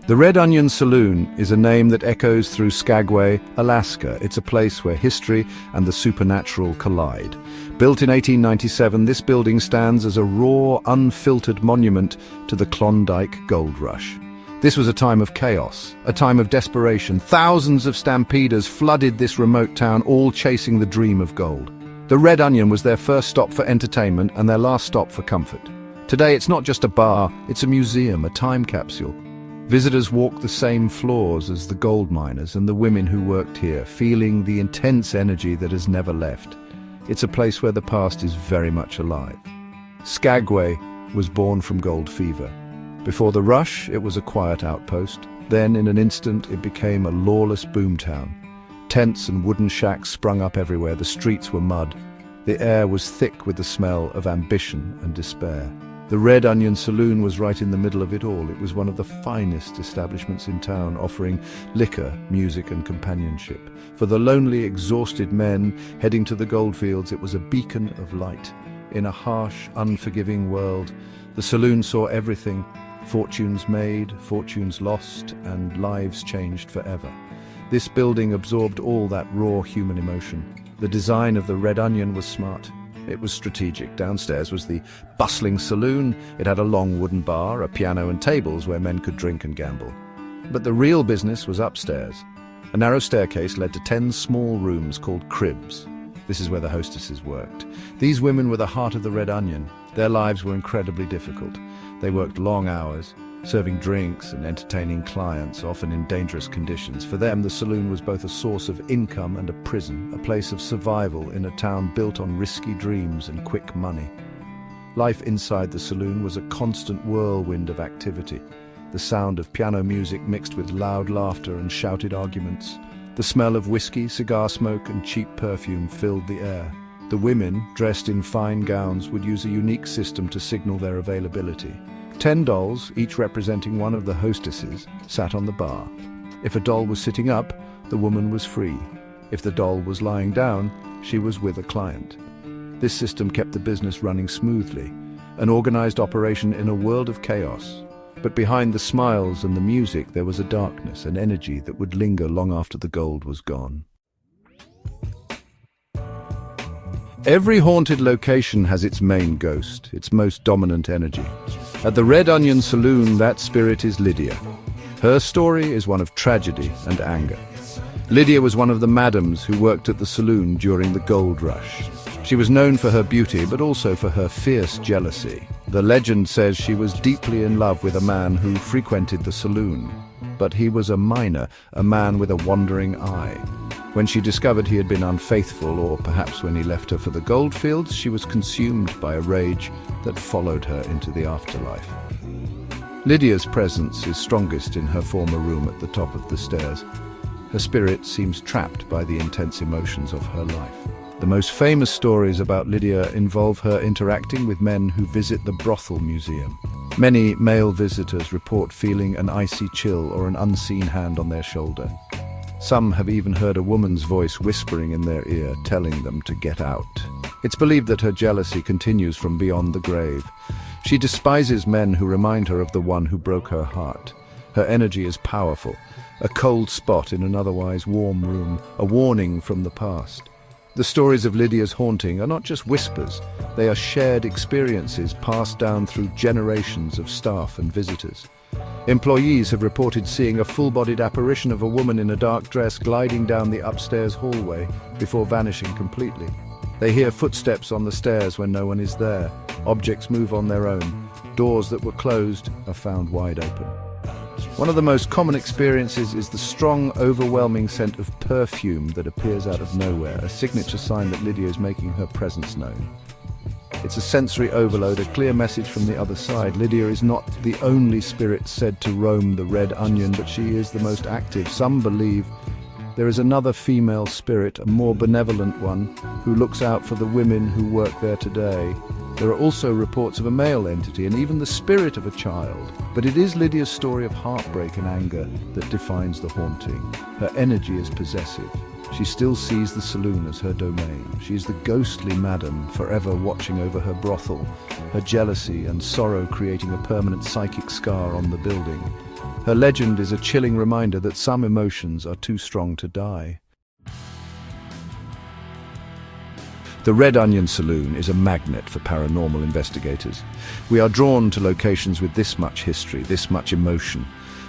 The Red Onion Saloon is a name that echoes through Skagway, Alaska. It's a place where history and the supernatural collide. Built in 1897, this building stands as a raw, unfiltered monument to the Klondike Gold Rush. This was a time of chaos, a time of desperation. Thousands of stampeders flooded this remote town, all chasing the dream of gold. The Red Onion was their first stop for entertainment and their last stop for comfort. Today, it's not just a bar, it's a museum, a time capsule. Visitors walk the same floors as the gold miners and the women who worked here, feeling the intense energy that has never left. It's a place where the past is very much alive. Skagway was born from gold fever. Before the rush, it was a quiet outpost. Then, in an instant, it became a lawless boomtown. Tents and wooden shacks sprung up everywhere. The streets were mud. The air was thick with the smell of ambition and despair. The Red Onion Saloon was right in the middle of it all. It was one of the finest establishments in town, offering liquor, music and companionship. For the lonely, exhausted men heading to the goldfields, it was a beacon of light. In a harsh, unforgiving world, the saloon saw everything: fortunes made, fortunes lost, and lives changed forever. This building absorbed all that raw human emotion. The design of the Red Onion was smart. It was strategic. Downstairs was the bustling saloon. It had a long wooden bar, a piano and tables where men could drink and gamble. But the real business was upstairs. A narrow staircase led to 10 small rooms called cribs. This is where the hostesses worked. These women were the heart of the Red Onion. Their lives were incredibly difficult. They worked long hours, serving drinks and entertaining clients, often in dangerous conditions. For them, the saloon was both a source of income and a prison, a place of survival in a town built on risky dreams and quick money. Life inside the saloon was a constant whirlwind of activity. The sound of piano music mixed with loud laughter and shouted arguments. The smell of whiskey, cigar smoke, and cheap perfume filled the air. The women, dressed in fine gowns, would use a unique system to signal their availability. 10 dolls, each representing one of the hostesses, sat on the bar. If a doll was sitting up, the woman was free. If the doll was lying down, she was with a client. This system kept the business running smoothly, an organized operation in a world of chaos. But behind the smiles and the music, there was a darkness, an energy that would linger long after the gold was gone. Every haunted location has its main ghost, its most dominant energy. At the Red Onion Saloon, that spirit is Lydia. Her story is one of tragedy and anger. Lydia was one of the madams who worked at the saloon during the gold rush. She was known for her beauty, but also for her fierce jealousy. The legend says she was deeply in love with a man who frequented the saloon. But he was a miner, a man with a wandering eye. When she discovered he had been unfaithful, or perhaps when he left her for the goldfields, she was consumed by a rage that followed her into the afterlife. Lydia's presence is strongest in her former room at the top of the stairs. Her spirit seems trapped by the intense emotions of her life. The most famous stories about Lydia involve her interacting with men who visit the brothel museum. Many male visitors report feeling an icy chill or an unseen hand on their shoulder. Some have even heard a woman's voice whispering in their ear, telling them to get out. It's believed that her jealousy continues from beyond the grave. She despises men who remind her of the one who broke her heart. Her energy is powerful, a cold spot in an otherwise warm room, a warning from the past. The stories of Lydia's haunting are not just whispers, they are shared experiences passed down through generations of staff and visitors. Employees have reported seeing a full-bodied apparition of a woman in a dark dress gliding down the upstairs hallway before vanishing completely. They hear footsteps on the stairs when no one is there. Objects move on their own. Doors that were closed are found wide open. One of the most common experiences is the strong, overwhelming scent of perfume that appears out of nowhere, a signature sign that Lydia is making her presence known. It's a sensory overload, a clear message from the other side. Lydia is not the only spirit said to roam the Red Onion, but she is the most active. Some believe there is another female spirit, a more benevolent one, who looks out for the women who work there today. There are also reports of a male entity and even the spirit of a child. But it is Lydia's story of heartbreak and anger that defines the haunting. Her energy is possessive. She still sees the saloon as her domain. She is the ghostly madam forever watching over her brothel, her jealousy and sorrow creating a permanent psychic scar on the building. Her legend is a chilling reminder that some emotions are too strong to die. The Red Onion Saloon is a magnet for paranormal investigators. We are drawn to locations with this much history, this much emotion.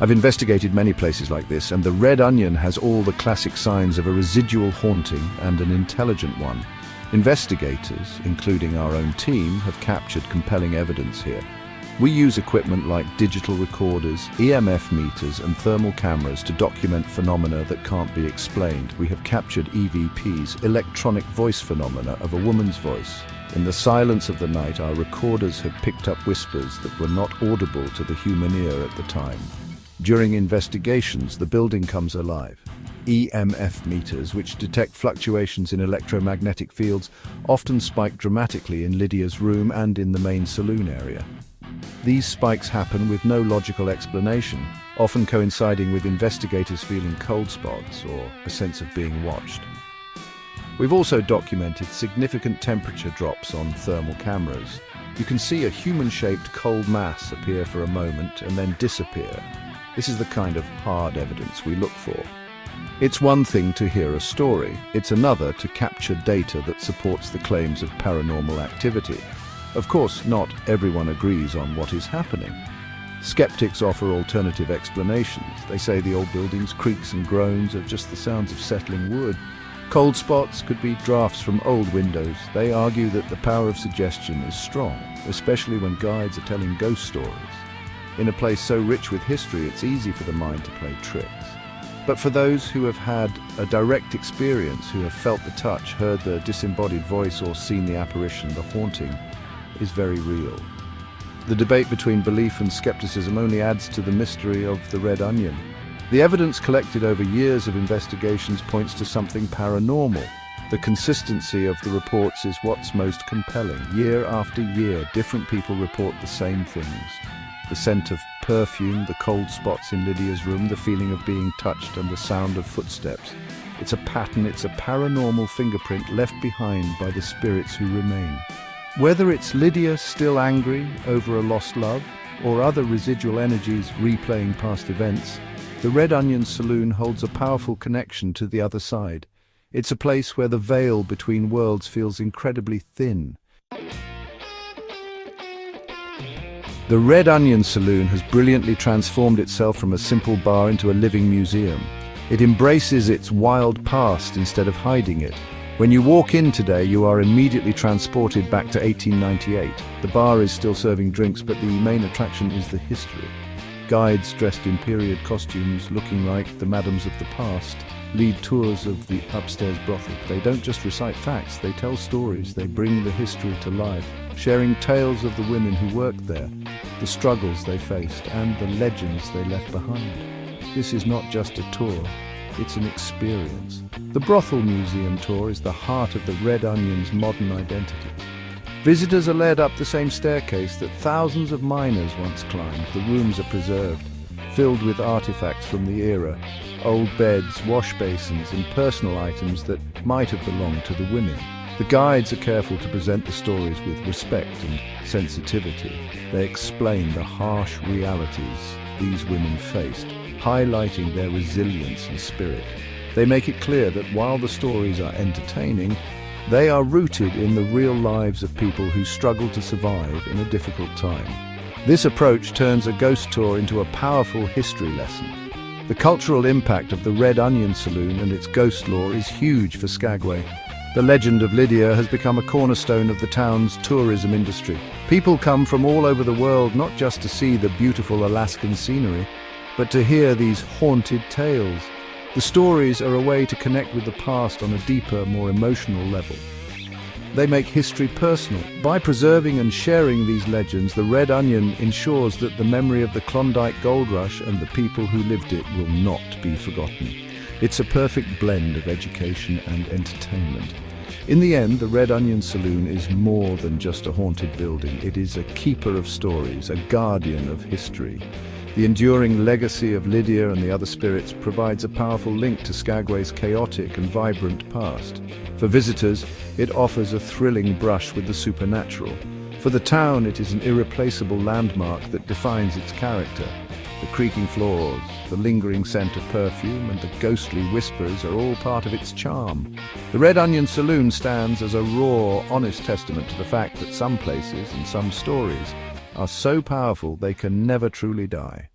I've investigated many places like this, and the Red Onion has all the classic signs of a residual haunting and an intelligent one. Investigators, including our own team, have captured compelling evidence here. We use equipment like digital recorders, EMF meters, and thermal cameras to document phenomena that can't be explained. We have captured EVPs, electronic voice phenomena of a woman's voice. In the silence of the night, our recorders have picked up whispers that were not audible to the human ear at the time. During investigations, the building comes alive. EMF meters, which detect fluctuations in electromagnetic fields, often spike dramatically in Lydia's room and in the main saloon area. These spikes happen with no logical explanation, often coinciding with investigators feeling cold spots or a sense of being watched. We've also documented significant temperature drops on thermal cameras. You can see a human-shaped cold mass appear for a moment and then disappear. This is the kind of hard evidence we look for. It's one thing to hear a story, it's another to capture data that supports the claims of paranormal activity. Of course, not everyone agrees on what is happening. Skeptics offer alternative explanations. They say the old building's creaks and groans are just the sounds of settling wood. Cold spots could be drafts from old windows. They argue that the power of suggestion is strong, especially when guides are telling ghost stories. In a place so rich with history, it's easy for the mind to play tricks. But for those who have had a direct experience, who have felt the touch, heard the disembodied voice, or seen the apparition, the haunting is very real. The debate between belief and skepticism only adds to the mystery of the Red Onion. The evidence collected over years of investigations points to something paranormal. The consistency of the reports is what's most compelling. Year after year, different people report the same things. The scent of perfume, the cold spots in Lydia's room, the feeling of being touched, and the sound of footsteps. It's a pattern, it's a paranormal fingerprint left behind by the spirits who remain. Whether it's Lydia still angry over a lost love, or other residual energies replaying past events, the Red Onion Saloon holds a powerful connection to the other side. It's a place where the veil between worlds feels incredibly thin. The Red Onion Saloon has brilliantly transformed itself from a simple bar into a living museum. It embraces its wild past instead of hiding it. When you walk in today, you are immediately transported back to 1898. The bar is still serving drinks, but the main attraction is the history. Guides dressed in period costumes, looking like the madams of the past, lead tours of the upstairs brothel. They don't just recite facts, they tell stories, they bring the history to life, sharing tales of the women who worked there, the struggles they faced, and the legends they left behind. This is not just a tour, it's an experience. The Brothel Museum tour is the heart of the Red Onion's modern identity. Visitors are led up the same staircase that thousands of miners once climbed. The rooms are preserved, filled with artifacts from the era, old beds, wash basins, and personal items that might have belonged to the women. The guides are careful to present the stories with respect and sensitivity. They explain the harsh realities these women faced, highlighting their resilience and spirit. They make it clear that while the stories are entertaining, they are rooted in the real lives of people who struggle to survive in a difficult time. This approach turns a ghost tour into a powerful history lesson. The cultural impact of the Red Onion Saloon and its ghost lore is huge for Skagway. The Legend of Lydia has become a cornerstone of the town's tourism industry. People come from all over the world not just to see the beautiful Alaskan scenery, but to hear these haunted tales. The stories are a way to connect with the past on a deeper, more emotional level. They make history personal. By preserving and sharing these legends, the Red Onion ensures that the memory of the Klondike Gold Rush and the people who lived it will not be forgotten. It's a perfect blend of education and entertainment. In the end, the Red Onion Saloon is more than just a haunted building. It is a keeper of stories, a guardian of history. The enduring legacy of Lydia and the other spirits provides a powerful link to Skagway's chaotic and vibrant past. For visitors, it offers a thrilling brush with the supernatural. For the town, it is an irreplaceable landmark that defines its character. The creaking floors, the lingering scent of perfume, and the ghostly whispers are all part of its charm. The Red Onion Saloon stands as a raw, honest testament to the fact that some places and some stories are so powerful they can never truly die.